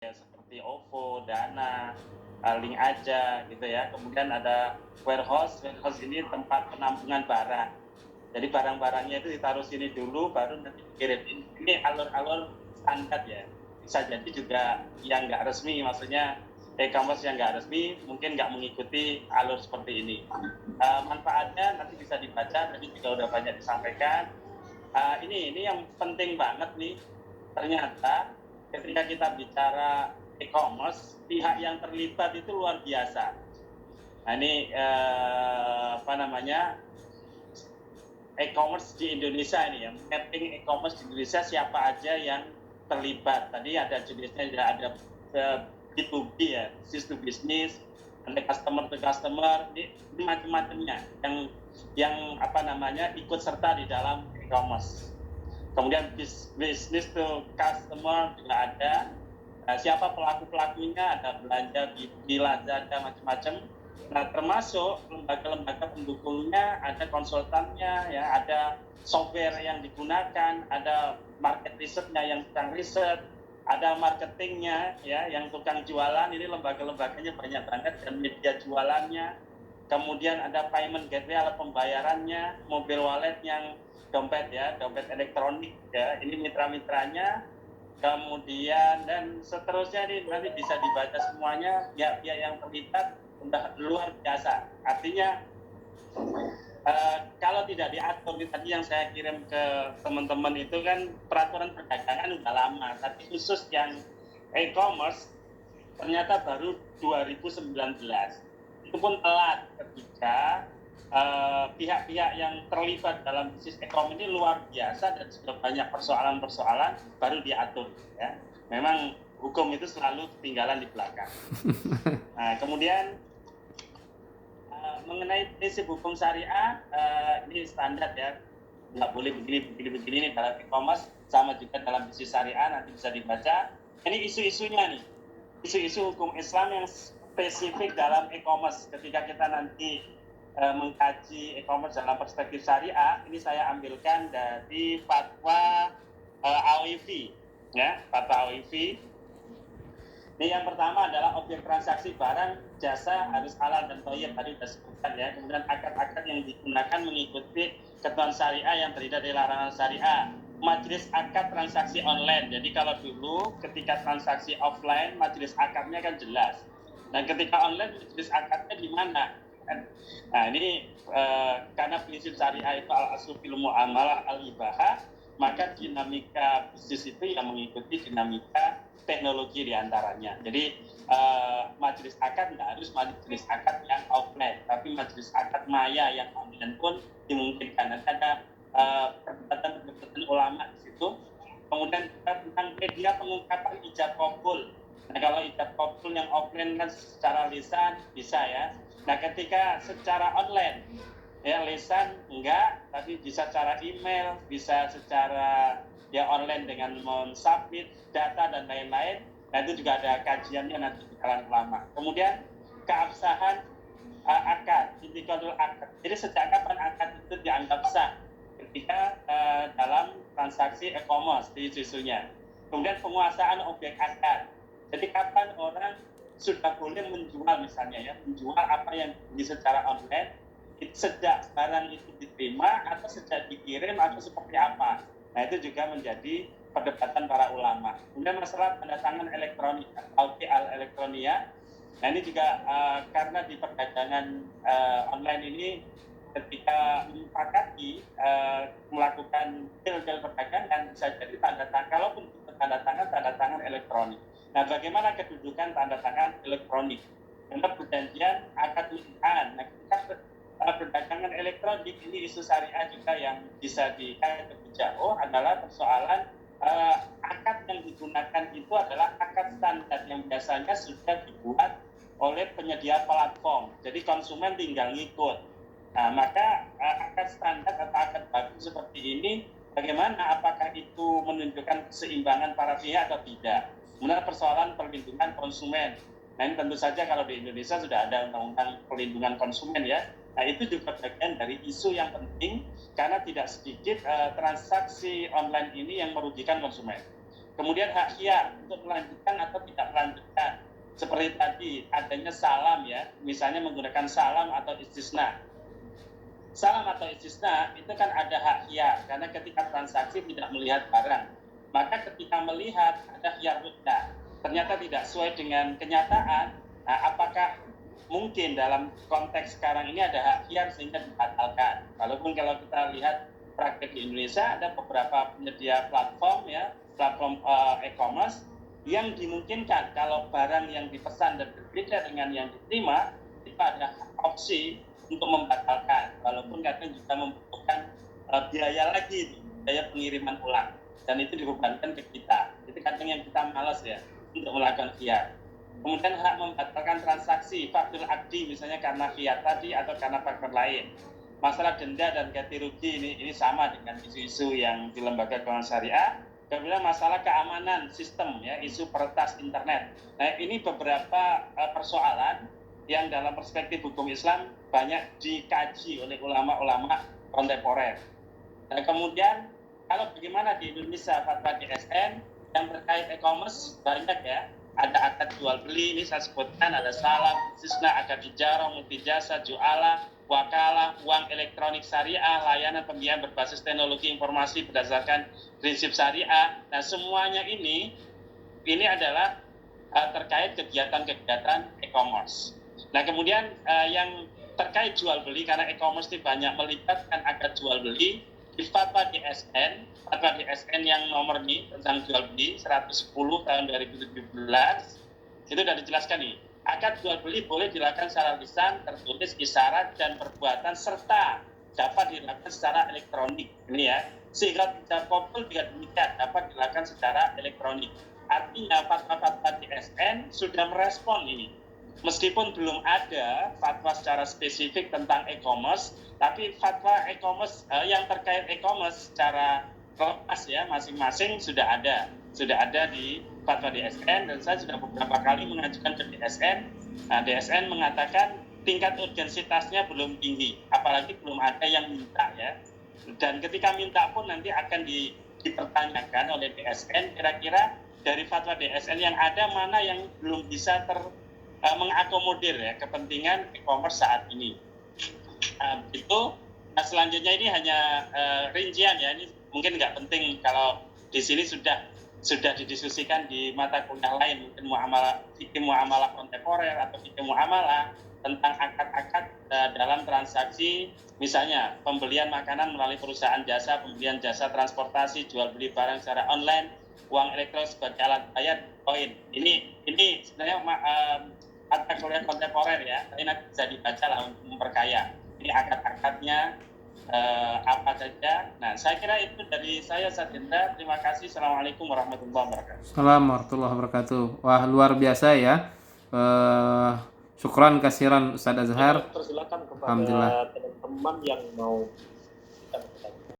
ya seperti OVO, Dana, Link Aja gitu ya. Kemudian ada warehouse ini tempat penampungan barang. Jadi barang-barangnya itu ditaruh sini dulu, baru nanti dikirim. Ini alur-alur standar ya. Bisa jadi juga yang nggak resmi, maksudnya e-commerce yang nggak resmi mungkin nggak mengikuti alur seperti ini. Manfaatnya nanti bisa dibaca, tadi juga udah banyak disampaikan. Ini yang penting banget nih. Ternyata ketika kita bicara e-commerce, pihak yang terlibat itu luar biasa. Nah ini e-commerce di Indonesia ini ya, mapping e-commerce di Indonesia siapa aja yang terlibat. Tadi ada jenisnya, ada B2B ya, business to business, ada customer to customer, ini macam-macamnya yang ikut serta di dalam e-commerce. Kemudian business to customer juga ada. Siapa pelaku-pelakunya, ada belanja di Lazada, macam-macam. Nah, termasuk lembaga-lembaga pendukungnya, ada konsultannya, ya, ada software yang digunakan, ada market research-nya yang tukang riset, ada marketingnya, ya, yang tukang jualan. Ini lembaga-lembaganya banyak banget, dan media jualannya. Kemudian ada payment gateway, alat pembayarannya, mobile wallet yang dompet elektronik, ya, ini mitra-mitranya. Kemudian dan seterusnya ini nanti bisa dibaca semuanya, ya yang terlibat udah luar biasa. Artinya kalau tidak diatur, tadi yang saya kirim ke teman-teman itu kan peraturan perdagangan udah lama, tapi khusus yang e-commerce ternyata baru 2019. Itu pun telat ketika pihak-pihak yang terlibat dalam bisnis e-commerce ini luar biasa, dan sudah banyak persoalan-persoalan baru diatur, ya. Memang hukum itu selalu ketinggalan di belakang. Nah, kemudian mengenai prinsip hukum syariah, ini standar ya, nggak boleh begini dalam e-commerce, sama juga dalam bisnis syariah, nanti bisa dibaca. Ini isu-isunya nih, isu-isu hukum Islam yang spesifik dalam e-commerce. Ketika kita nanti mengkaji e-commerce dalam perspektif syariah, ini saya ambilkan dari fatwa AOIV, ya, fatwa AOIV. Ini yang pertama adalah objek transaksi barang jasa harus halal dan thayyib, tadi sudah sebutkan ya. Kemudian akad-akad yang digunakan mengikuti ketentuan syariah yang terhindar dari larangan syariah. Majelis akad transaksi online. Jadi kalau dulu ketika transaksi offline majelis akadnya kan jelas. Dan ketika online majelis akadnya di mana? Nah ini karena prinsip syariah itu al-aslu fil muamalah al-ibahah, maka dinamika bisnis itu yang mengikuti dinamika teknologi diantaranya. Jadi majelis akad nggak harus majelis akad yang offline, tapi majelis akad maya yang online pun dimungkinkan. Nanti ada perdebatan ulama di situ. Kemudian tentang media pengungkapan ijab kabul. Nah, kalau ijab kabul yang offline kan secara lisan bisa ya. Nah, ketika secara online, ya lisan enggak, tapi bisa secara email, bisa secara ya online dengan mensubmit data dan lain-lain. Nah, itu juga ada kajiannya nanti di kalangan ulama. Kemudian keabsahan akad, intikadul akad. Jadi sejak kapan akad itu dianggap sah? Ketika dalam transaksi e-commerce di isunya. Kemudian penguasaan objek akad. Jadi kapan orang sudah boleh menjual, misalnya ya, menjual apa yang dibeli secara online, sejak barang itu diterima atau sejak dikirim atau seperti apa. Nah, itu juga menjadi perdebatan para ulama. Kemudian masalah tanda tangan elektronik atau al-elektronia. Nah, ini juga karena di perdagangan online ini ketika menyepakati melakukan deal-deal perdagangan, bisa jadi tanda tangan, kalaupun tanda tangan elektronik. Nah, bagaimana kedudukan tanda tangan elektronik? Karena perjanjian akad nikahan. Nah, ketika perdagangan elektronik ini isu syariah juga yang bisa dikaji lebih jauh adalah persoalan akad yang digunakan itu adalah akad standar yang biasanya sudah dibuat oleh penyedia platform. Jadi konsumen tinggal ngikut. Nah, maka akad standar atau akad baku seperti ini, bagaimana, apakah itu menunjukkan keseimbangan para pihak atau tidak? Kemudian persoalan perlindungan konsumen. Nah, ini tentu saja kalau di Indonesia sudah ada undang-undang perlindungan konsumen ya. Nah, itu juga bagian dari isu yang penting karena tidak sedikit transaksi online ini yang merugikan konsumen. Kemudian hak khiyar untuk melanjutkan atau tidak melanjutkan. Seperti tadi adanya salam ya, misalnya menggunakan salam atau istisna. Salam atau istisna itu kan ada hak khiyar karena ketika transaksi tidak melihat barang. Maka ketika melihat ada khiyar rudda, ternyata tidak sesuai dengan kenyataan. Nah, apakah mungkin dalam konteks sekarang ini ada hak khiyar sehingga dibatalkan? Walaupun kalau kita lihat praktek di Indonesia ada beberapa penyedia platform ya, platform e-commerce yang dimungkinkan kalau barang yang dipesan dan berbeda dengan yang diterima itu ada opsi untuk membatalkan, walaupun kadang juga membutuhkan biaya lagi, biaya pengiriman ulang, dan itu dibebankan ke kita. Itu kadang yang kita malas ya untuk melakukan khiyar. Kemudian hak membatalkan transaksi, faktur akdi misalnya karena khiyar tadi atau karena faktor lain. Masalah denda dan ganti rugi ini sama dengan isu-isu yang di lembaga keuangan syariah. Kemudian masalah keamanan sistem ya, isu peretas internet. Nah, ini beberapa persoalan yang dalam perspektif hukum Islam banyak dikaji oleh ulama-ulama kontemporer. Nah, kemudian kalau bagaimana di Indonesia fatwa DSN yang terkait e-commerce banyak ya. Ada akad jual beli, ini saya sebutkan, ada salam, istisna, akad ijarah, multijasa, jualah, wakalah, uang elektronik syariah, layanan pembiayaan berbasis teknologi informasi berdasarkan prinsip syariah. Nah, semuanya ini adalah terkait kegiatan-kegiatan e-commerce. Nah, kemudian yang terkait jual beli, karena e-commerce ini banyak melibatkan akad jual beli, di fatwa DSN yang nomor ini tentang jual beli 110 tahun 2017 itu sudah dijelaskan nih. Akad jual beli boleh dilakukan secara lisan, tertulis, isyarat, dan perbuatan serta dapat dilakukan secara elektronik. Ini ya. Sehingga tidak kopul juga demikian dapat dilakukan secara elektronik. Artinya fatwa-fatwa DSN sudah merespon ini. Meskipun belum ada fatwa secara spesifik tentang e-commerce, tapi fatwa e-commerce yang terkait e-commerce secara lepas ya masing-masing sudah ada di fatwa DSN, dan saya sudah beberapa kali mengajukan ke DSN. Nah, DSN mengatakan tingkat urgensitasnya belum tinggi, apalagi belum ada yang minta ya. Dan ketika minta pun nanti akan dipertanyakan oleh DSN, kira-kira dari fatwa DSN yang ada mana yang belum bisa mengakomodir ya kepentingan e-commerce saat ini. Nah, selanjutnya ini hanya rincian ya, ini mungkin nggak penting kalau di sini sudah didiskusikan di mata kuliah lain, mungkin fikih muamalah kontemporer atau fikih muamalah tentang akad-akad dalam transaksi, misalnya pembelian makanan melalui perusahaan jasa, pembelian jasa transportasi, jual beli barang secara online, uang elektronik sebagai alat bayar, koin. Ini sebenarnya mata kuliah kontemporer ya, tapi nanti bisa dibaca lah untuk memperkaya. Ini akad-akadnya apa saja. Nah, saya kira itu dari saya, Ustaz Hendra. Terima kasih. Assalamualaikum warahmatullahi wabarakatuh. Assalamualaikum warahmatullahi wabarakatuh. Wah, luar biasa ya. Syukran kasiran Ustaz Azhar. Persilakan kepada Alhamdulillah. teman-teman yang mau